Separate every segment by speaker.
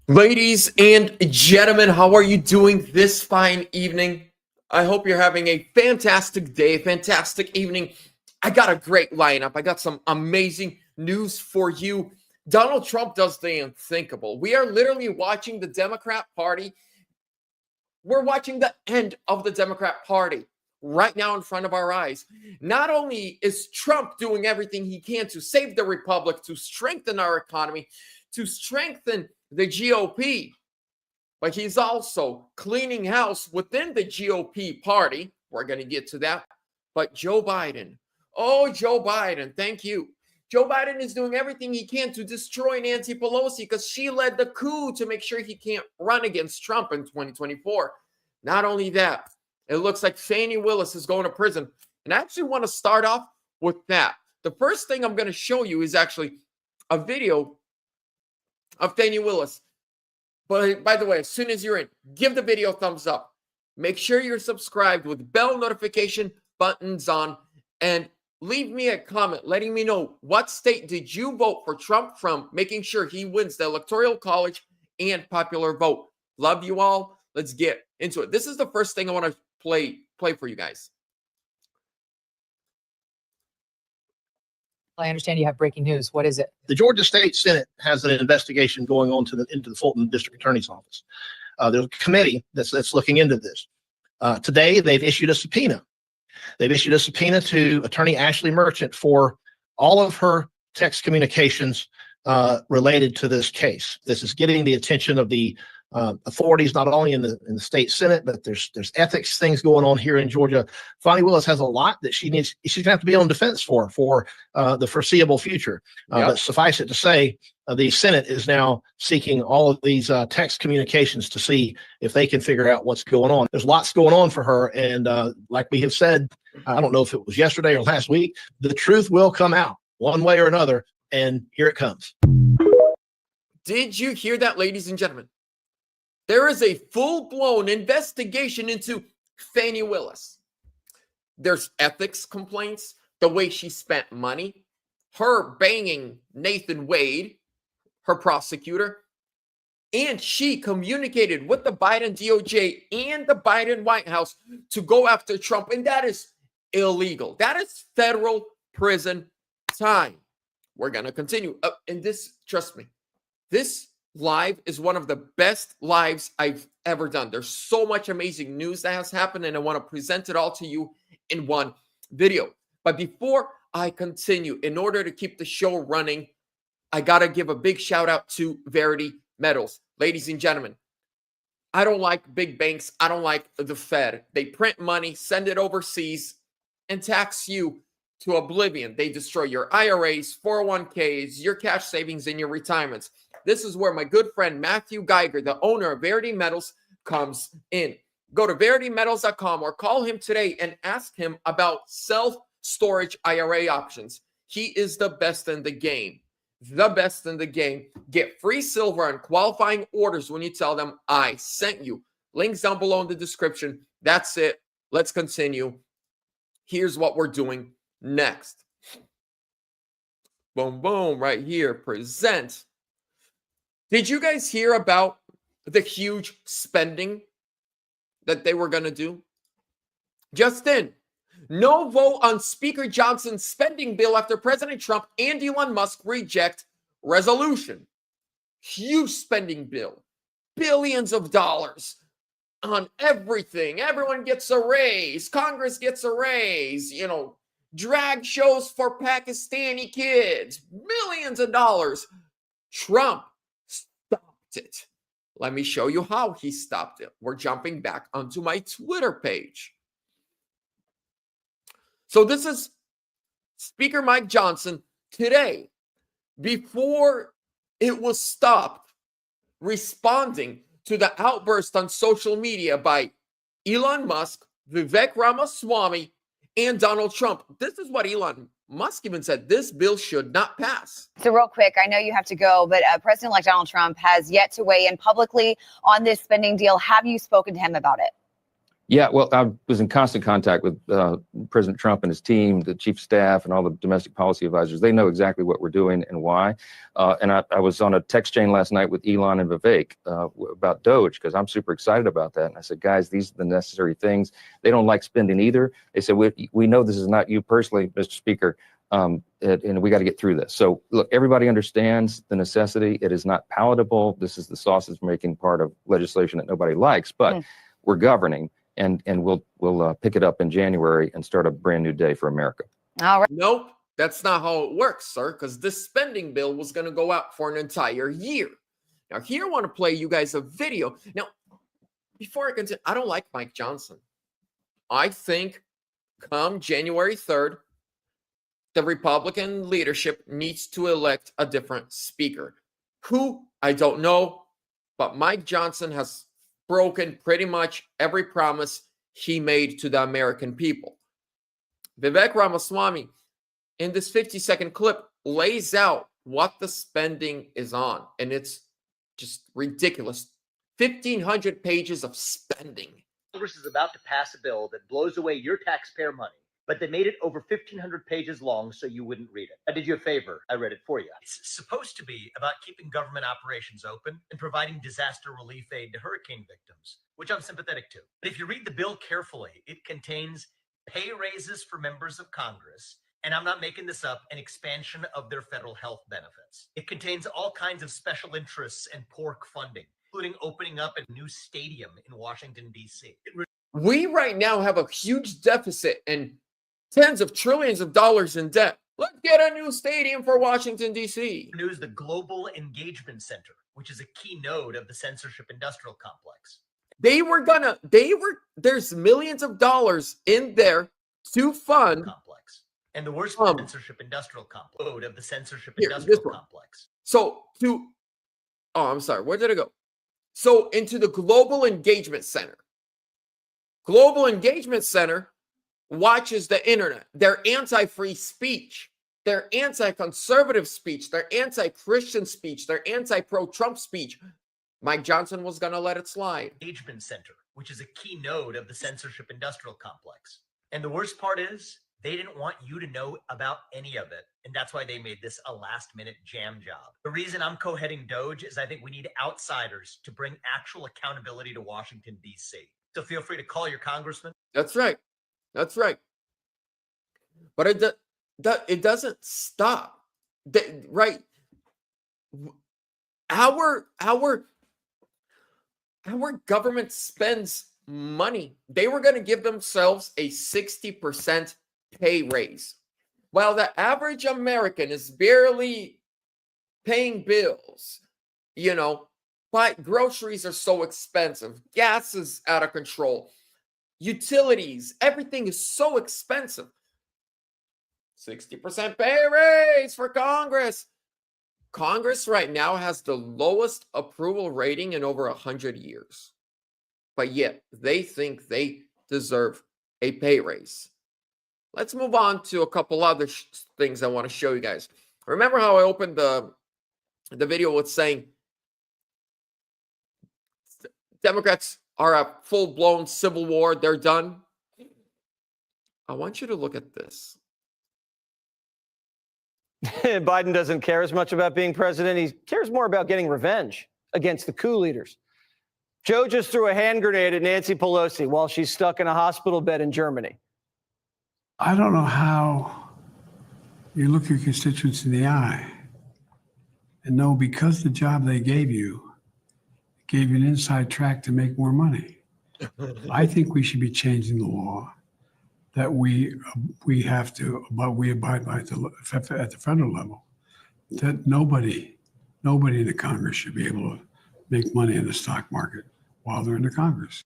Speaker 1: Ladies and gentlemen, how are you doing this fine evening? I hope you're having a fantastic day, fantastic evening. I got a great lineup. I got some amazing news for you. Donald Trump does the unthinkable. We are literally watching the Democrat Party. We're watching the end of the Democrat Party right now in front of our eyes. Not only is Trump doing everything he can to save the republic, to strengthen our economy, to strengthen the GOP, but he's also cleaning house within the GOP party. We're going to get to that. But Joe Biden, Joe Biden, thank you. Joe Biden is doing everything he can to destroy Nancy Pelosi because she led the coup to make sure he can't run against Trump in 2024. Not only that, it looks like Fani Willis is going to prison. And I actually want to start off with that. The first thing I'm going to show you is actually a video of Fani Willis. But by the way, as soon as you're in, give the video a thumbs up. Make sure you're subscribed with bell notification buttons on, and leave me a comment letting me know what state did you vote for Trump from, making sure he wins the Electoral College and popular vote. Love you all. Let's get into it. This is the first thing I want to play for you guys.
Speaker 2: I understand you have breaking news. What is it?
Speaker 3: The Georgia State Senate has an investigation going on into the Fulton District Attorney's Office. There's a committee that's looking into this. Today, they've issued a subpoena. They've issued a subpoena to Attorney Ashley Merchant for all of her text communications related to this case. This is getting the attention of the authorities, not only in the state Senate, but there's ethics things going on here in Georgia. Fani Willis has a lot that she's going to have to be on defense for the foreseeable future. But suffice it to say, the Senate is now seeking all of these text communications to see if they can figure out what's going on. There's lots going on for her. And like we have said, I don't know if it was yesterday or last week, the truth will come out one way or another. And here it comes.
Speaker 1: Did you hear that, ladies and gentlemen? There is a full-blown investigation into Fani Willis. There's ethics complaints, the way she spent money, her banging Nathan Wade, her prosecutor, and she communicated with the Biden DOJ and the Biden White House to go after Trump, and that is illegal. That is federal prison time. We're going to continue. And this, trust me, this live is one of the best lives I've ever done. There's so much amazing news that has happened, and I want to present it all to you in one video. But before I continue, in order to keep the show running, I got to give a big shout out to Verity Metals. Ladies and gentlemen, I don't like big banks. I don't like the Fed. They print money, send it overseas, and tax you to oblivion. They destroy your IRAs, 401ks, your cash savings, and your retirements. This is where my good friend Matthew Geiger, the owner of Verity Metals, comes in. Go to veritymetals.com or call him today and ask him about self-storage IRA options. He is the best in the game. The best in the game. Get free silver and qualifying orders when you tell them I sent you. Links down below in the description. That's it. Let's continue. Here's what we're doing next. Boom, boom, right here. Present. Did you guys hear about the huge spending that they were going to do? Just in, no vote on Speaker Johnson's spending bill after President Trump and Elon Musk reject resolution. Huge spending bill. Billions of dollars on everything. Everyone gets a raise. Congress gets a raise. Drag shows for Pakistani kids. Millions of dollars. Trump stopped it. Let me show you how he stopped it. We're jumping back onto my Twitter page. So this is Speaker Mike Johnson today, before it was stopped, responding to the outburst on social media by Elon Musk, Vivek Ramaswamy, and Donald Trump. This is what Elon Musk even said. This bill should not pass.
Speaker 4: So real quick, I know you have to go, but President-elect Donald Trump has yet to weigh in publicly on this spending deal. Have you spoken to him about it?
Speaker 5: Yeah, well, I was in constant contact with President Trump and his team, the chief of staff, and all the domestic policy advisors. They know exactly what we're doing and why. And I was on a text chain last night with Elon and Vivek about Doge, because I'm super excited about that. And I said, guys, these are the necessary things. They don't like spending either. They said, we know this is not you personally, Mr. Speaker, and we got to get through this. So look, everybody understands the necessity. It is not palatable. This is the sausage making part of legislation that nobody likes, but we're governing. And we'll pick it up in January and start a brand new day for America.
Speaker 4: All right.
Speaker 1: Nope, that's not how it works, sir, because this spending bill was going to go out for an entire year. Now, here I want to play you guys a video. Now, before I continue, I don't like Mike Johnson. I think come January 3rd, the Republican leadership needs to elect a different speaker. Who? I don't know, but Mike Johnson has broken pretty much every promise he made to the American people. Vivek Ramaswamy, in this 50-second clip, lays out what the spending is on, and it's just ridiculous. 1,500 pages of spending.
Speaker 6: Congress is about to pass a bill that blows away your taxpayer money, but they made it over 1,500 pages long so you wouldn't read it. I did you a favor. I read it for you. It's supposed to be about keeping government operations open and providing disaster relief aid to hurricane victims, which I'm sympathetic to. But if you read the bill carefully, it contains pay raises for members of Congress, and I'm not making this up, an expansion of their federal health benefits. It contains all kinds of special interests and pork funding, including opening up a new stadium in Washington, D.C.
Speaker 1: We right now have a huge deficit and tens of trillions of dollars in debt. Let's get a new stadium for Washington, D.C.
Speaker 6: Renews the Global Engagement Center, which is a key node of the censorship industrial complex.
Speaker 1: There's millions of dollars in there to fund.
Speaker 6: And the worst censorship industrial complex, node of the censorship
Speaker 1: Here,
Speaker 6: industrial
Speaker 1: this one.
Speaker 6: complex.
Speaker 1: I'm sorry, where did it go? So into the Global Engagement Center. Global Engagement Center watches the internet. They're anti-free speech. They're anti-conservative speech. They're anti-Christian speech. They're anti-pro-Trump speech. Mike Johnson was going to let it slide.
Speaker 6: Engagement Center, which is a key node of the censorship industrial complex. And the worst part is they didn't want you to know about any of it. And that's why they made this a last-minute jam job. The reason I'm co-heading Doge is I think we need outsiders to bring actual accountability to Washington, D.C. So feel free to call your congressman.
Speaker 1: That's right. That's right. But it doesn't stop. Right. Our government spends money. They were going to give themselves a 60% pay raise. While the average American is barely paying bills, but groceries are so expensive. Gas is out of control. Utilities, everything is so expensive. 60% pay raise for Congress. Congress right now has the lowest approval rating in over 100 years. But yet they think they deserve a pay raise. Let's move on to a couple other things I want to show you guys. Remember how I opened the video with saying Democrats are a full-blown civil war. They're done. I want you to look at this.
Speaker 7: Biden doesn't care as much about being president. He cares more about getting revenge against the coup leaders. Joe just threw a hand grenade at Nancy Pelosi while she's stuck in a hospital bed in Germany.
Speaker 8: I don't know how you look your constituents in the eye and know because the job they gave you an inside track to make more money. I think we should be changing the law that we have to, but we abide by at the federal level. That nobody in the Congress should be able to make money in the stock market while they're in the Congress.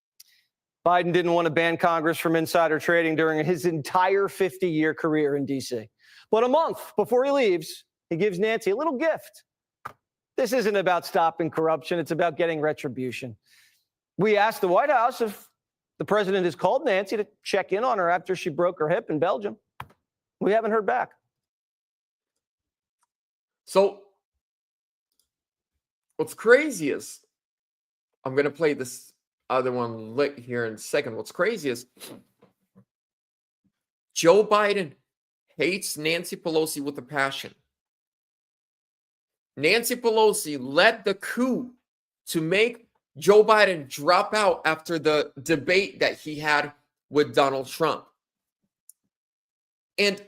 Speaker 7: Biden didn't want to ban Congress from insider trading during his entire 50-year career in D.C. But a month before he leaves, he gives Nancy a little gift. This isn't about stopping corruption. It's about getting retribution. We asked the White House if the president has called Nancy to check in on her after she broke her hip in Belgium. We haven't heard back.
Speaker 1: So what's crazy is I'm going to play this other one lit here in a second. What's crazy is Joe Biden hates Nancy Pelosi with a passion. Nancy Pelosi led the coup to make Joe Biden drop out after the debate that he had with Donald Trump. And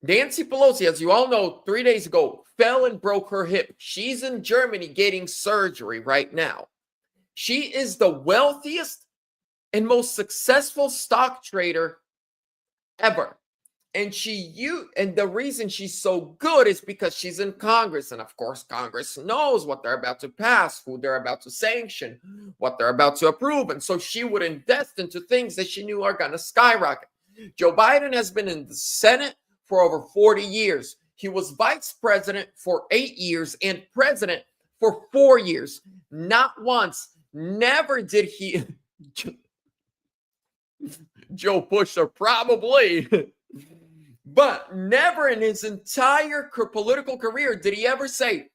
Speaker 1: Nancy Pelosi, as you all know, 3 days ago, fell and broke her hip. She's in Germany getting surgery right now. She is the wealthiest and most successful stock trader ever. And the reason she's so good is because she's in Congress. And of course, Congress knows what they're about to pass, who they're about to sanction, what they're about to approve. And so she would invest into things that she knew are going to skyrocket. Joe Biden has been in the Senate for over 40 years. He was vice president for 8 years and president for 4 years. Not once, never did he. Joe Pusher, probably. But never in his entire political career did he ever say,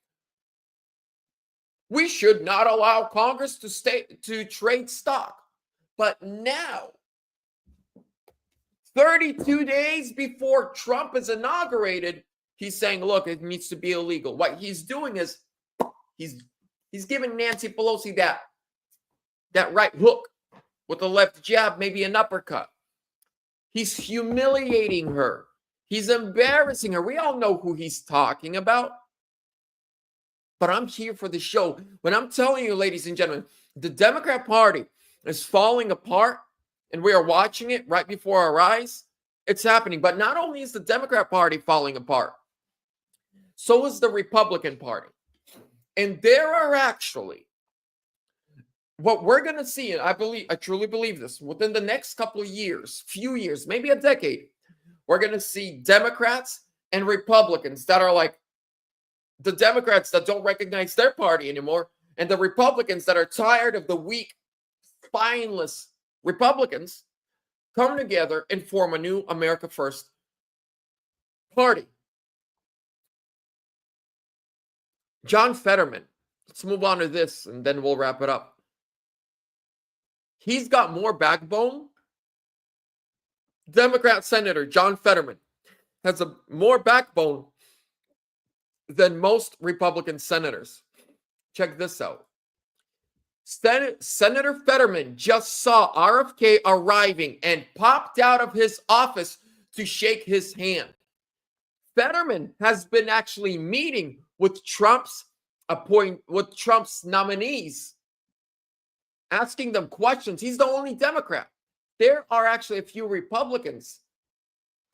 Speaker 1: we should not allow Congress to trade stock. But now, 32 days before Trump is inaugurated, he's saying, look, it needs to be illegal. What he's doing is he's giving Nancy Pelosi that right hook with the left jab, maybe an uppercut. He's humiliating her. He's embarrassing her. We all know who he's talking about. But I'm here for the show. When I'm telling you, ladies and gentlemen, the Democrat Party is falling apart, and we are watching it right before our eyes. It's happening. But not only is the Democrat Party falling apart, so is the Republican Party. And there are actually, what we're going to see, and I truly believe this, within the next couple of years, few years, maybe a decade, we're going to see Democrats and Republicans that are like the Democrats that don't recognize their party anymore, and the Republicans that are tired of the weak, spineless Republicans come together and form a new America First party. John Fetterman, let's move on to this and then we'll wrap it up. He's got more backbone. Democrat Senator John Fetterman has more backbone than most Republican senators. Check this out. Senator Fetterman just saw RFK arriving and popped out of his office to shake his hand. Fetterman has been actually meeting with Trump's nominees, asking them questions. He's the only Democrat. There are actually a few Republicans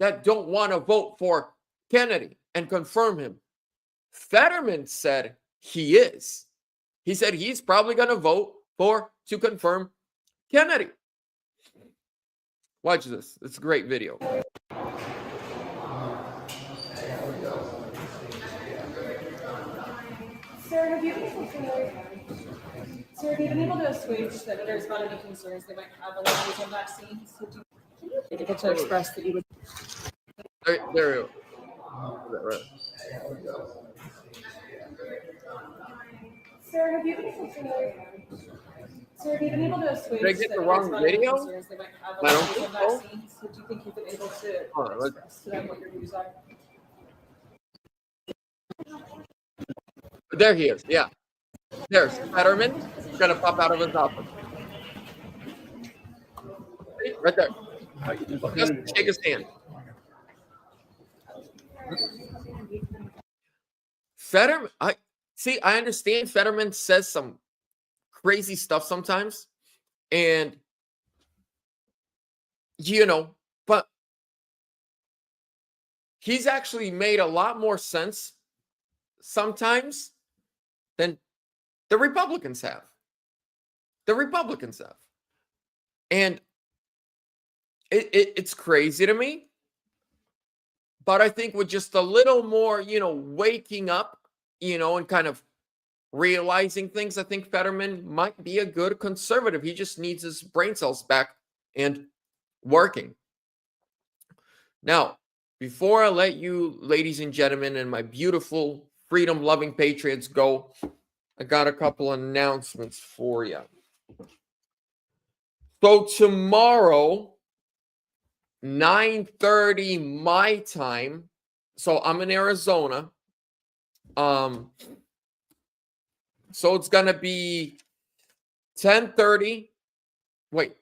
Speaker 1: that don't want to vote for Kennedy and confirm him. Fetterman said he is. He said he's probably going to vote to confirm Kennedy. Watch this. It's a great video.
Speaker 9: Sarah, have you been able to assuage senators about any concerns they might have on the use of vaccines? Would you be able to express that you would?
Speaker 1: There you go. Right.
Speaker 9: Sarah, have you been able to assuage
Speaker 1: Did I get the wrong video?
Speaker 9: concerns they might have on the use of vaccines? Would you think you've been able to express to them what your views are?
Speaker 1: There he is. Yeah. There's Fetterman. He's going to pop out of his office. Right there. Just shake his hand. Fetterman, I understand Fetterman says some crazy stuff sometimes. And, but he's actually made a lot more sense sometimes than the Republicans have. And it's crazy to me. But I think with just a little more, waking up, and kind of realizing things, I think Fetterman might be a good conservative. He just needs his brain cells back and working. Now, before I let you, ladies and gentlemen, and my beautiful freedom-loving patriots go, I got a couple announcements for you. So tomorrow, 9:30 my time. So I'm in Arizona. So it's gonna be 10:30. Wait.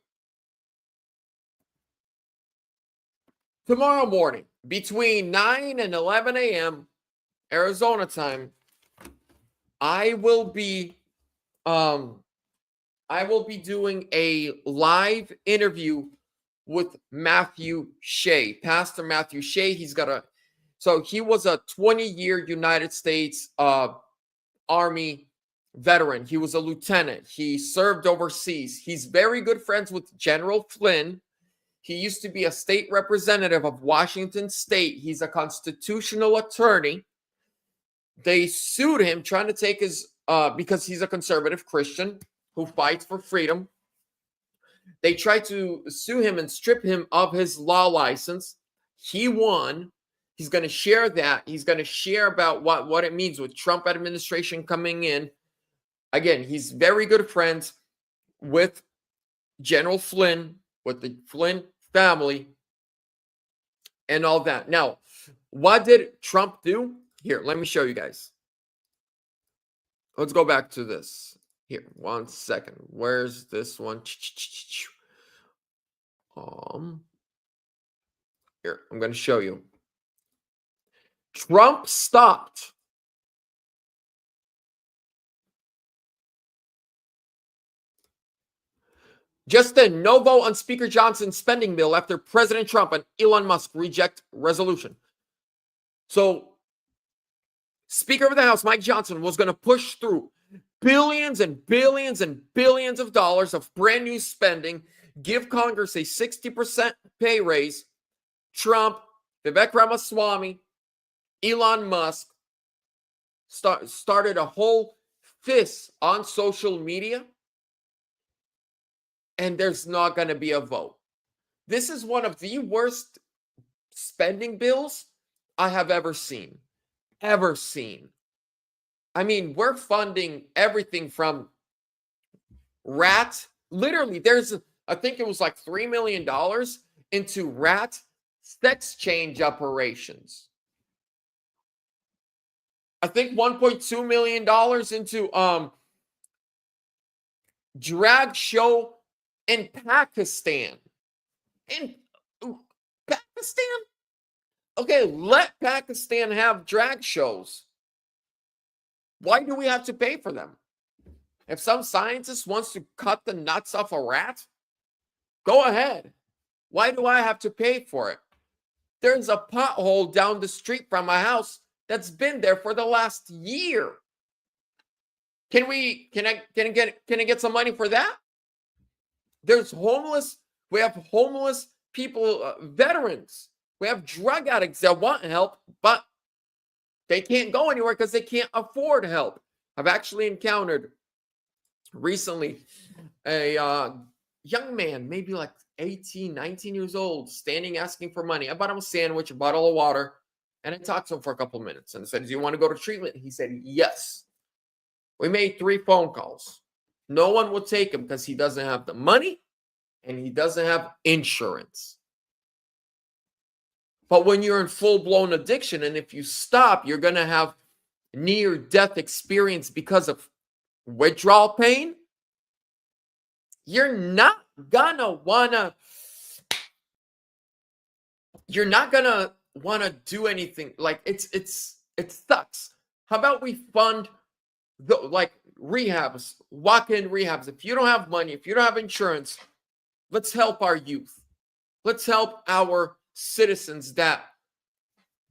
Speaker 1: Tomorrow morning, between 9 and 11 a.m. Arizona time, I will be doing a live interview with Matthew Shea, Pastor Matthew Shea. He was a 20-year United States Army veteran. He was a lieutenant. He served overseas. He's very good friends with General Flynn. He used to be a state representative of Washington State. He's a constitutional attorney. They sued him trying to take his, because he's a conservative Christian who fights for freedom. They tried to sue him and strip him of his law license. He won. He's going to share that. He's going to share about what it means with Trump administration coming in. Again, he's very good friends with General Flynn, with the Flynn family, and all that. Now, what did Trump do? Here, let me show you guys. Let's go back to this. Here, 1 second. Where's this one? Here, I'm going to show you. Trump stopped just a no vote on Speaker Johnson's spending bill after President Trump and Elon Musk reject resolution. So, Speaker of the House Mike Johnson was going to push through billions and billions and billions of dollars of brand new spending, give Congress a 60% pay raise. Trump, Vivek Ramaswamy, Elon Musk started a whole fist on social media, and there's not going to be a vote. This is one of the worst spending bills I have ever seen. I mean, we're funding everything from rat. Literally, I think it was like $3 million into rat sex change operations. I think $1.2 million into drag show in Pakistan. In Pakistan? Okay, let Pakistan have drag shows. Why do we have to pay for them? If some scientist wants to cut the nuts off a rat, go ahead. Why do I have to pay for it? There's a pothole down the street from my house that's been there for the last year. Can I get some money for that? There's homeless. We have homeless people, veterans. We have drug addicts that want help, but they can't go anywhere because they can't afford help. I've actually encountered recently a young man, maybe like 18, 19 years old, standing asking for money. I bought him a sandwich, a bottle of water, and I talked to him for a couple minutes and said, "Do you want to go to treatment?" He said, "Yes." We made 3 phone calls. No one would take him because he doesn't have the money and he doesn't have insurance. But when you're in full-blown addiction, and if you stop, you're going to have near-death experience because of withdrawal pain, you're not going to want to do anything. Like, it sucks. How about we fund rehabs, walk-in rehabs? If you don't have money, if you don't have insurance, let's help our youth. Let's help our citizens that,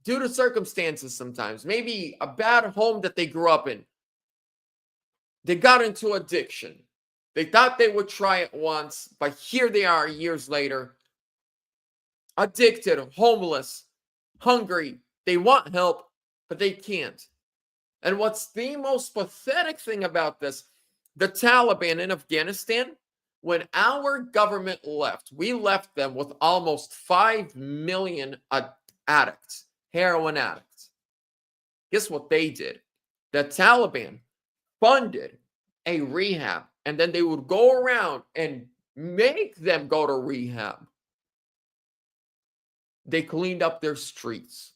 Speaker 1: due to circumstances sometimes, maybe a bad home that they grew up in, they got into addiction. They thought they would try it once, but here they are years later, addicted, homeless, hungry. They want help, but they can't. And what's the most pathetic thing about this, the Taliban in Afghanistan, when our government left, we left them with almost 5 million addicts, heroin addicts. Guess what they did? The Taliban funded a rehab, and then they would go around and make them go to rehab. They cleaned up their streets.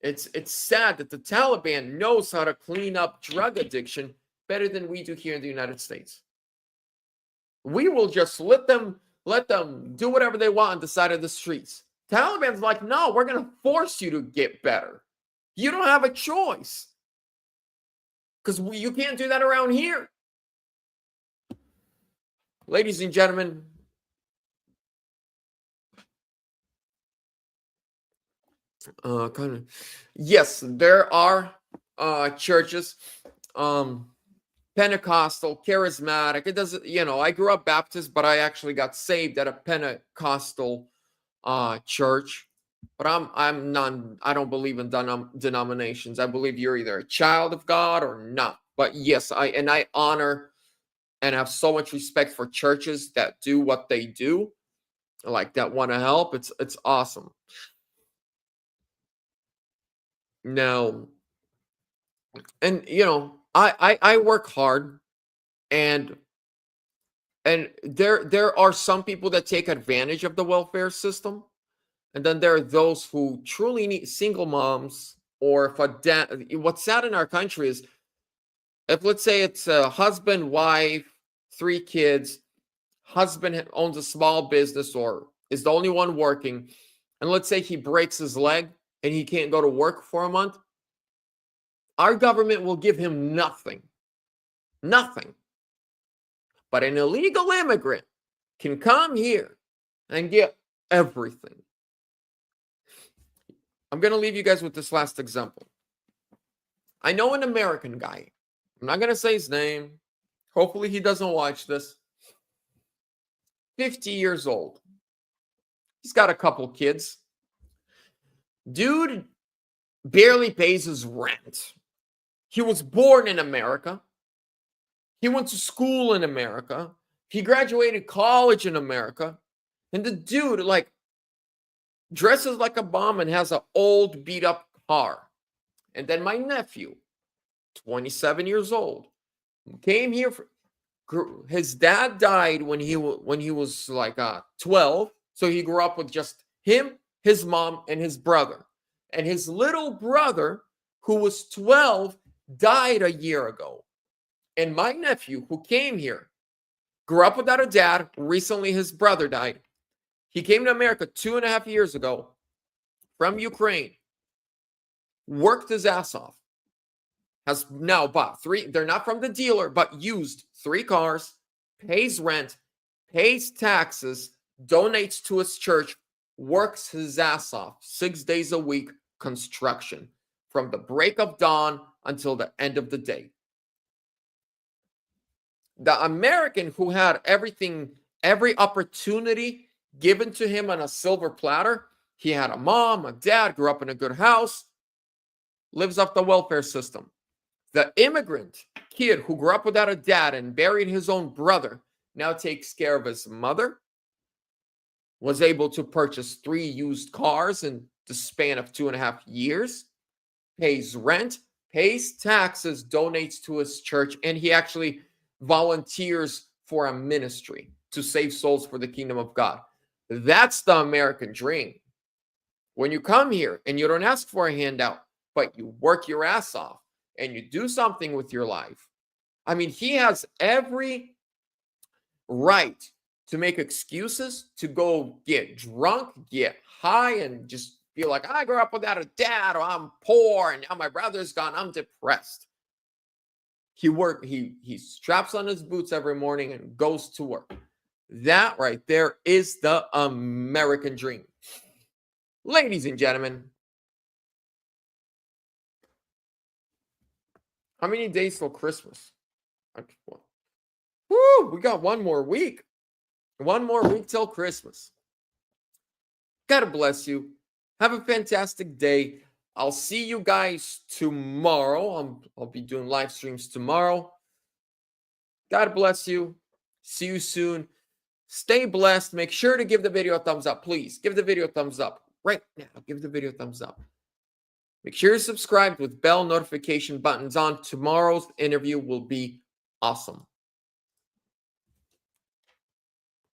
Speaker 1: It's sad that the Taliban knows how to clean up drug addiction better than we do here in the United States. We will just let them do whatever they want on the side of the streets. Taliban's like, no, we're going to force you to get better. You don't have a choice. Because you can't do that around here. Ladies and gentlemen, yes, there are churches, Pentecostal, charismatic. It doesn't, I grew up Baptist, but I actually got saved at a Pentecostal church. But I'm none. I don't believe in denominations. I believe you're either a child of God or not. But yes, I honor and have so much respect for churches that do what they do, like that want to help. It's awesome. Now, and I work hard, and there are some people that take advantage of the welfare system. And then there are those who truly need single moms, or what's sad in our country is, if let's say it's a husband, wife, 3 kids, husband owns a small business or is the only one working, and let's say he breaks his leg and he can't go to work for a month, our government will give him nothing. Nothing. But an illegal immigrant can come here and get everything. I'm going to leave you guys with this last example. I know an American guy. I'm not going to say his name. Hopefully he doesn't watch this. 50 years old. He's got a couple kids. Dude barely pays his rent. He was born in America. He went to school in America. He graduated college in America. And the dude, dresses like a bum and has an old beat up car. And then my nephew, 27 years old, came here. His dad died when he was 12. So he grew up with just him, his mom, and his brother. And his little brother, who was 12, died a year ago. And my nephew, who came here, grew up without a dad. Recently, his brother died. He came to America 2.5 years ago from Ukraine, worked his ass off, has now bought 3, they're not from the dealer, but used 3 cars, pays rent, pays taxes, donates to his church, works his ass off 6 days a week, construction, from the break of dawn until the end of the day. The American who had everything, every opportunity given to him on a silver platter, he had a mom, a dad, grew up in a good house, lives off the welfare system. The immigrant kid who grew up without a dad and buried his own brother now takes care of his mother, was able to purchase 3 used cars in the span of 2.5 years, pays rent, pays taxes, donates to his church, and he actually volunteers for a ministry to save souls for the kingdom of God. That's the American dream. When you come here and you don't ask for a handout, but you work your ass off and you do something with your life. I mean, he has every right to make excuses, to go get drunk, get high, and just feel like, I grew up without a dad, or I'm poor, and now my brother's gone, I'm depressed. He straps on his boots every morning and goes to work. That right there is the American dream. Ladies and gentlemen, how many days till Christmas? Woo, we got one more week. One more week till Christmas. God bless you. Have a fantastic day. I'll see you guys tomorrow. I'll be doing live streams tomorrow. God bless you. See you soon. Stay blessed. Make sure to give the video a thumbs up. Please give the video a thumbs up right now. Give the video a thumbs up. Make sure you're subscribed with bell notification buttons on. Tomorrow's interview will be awesome.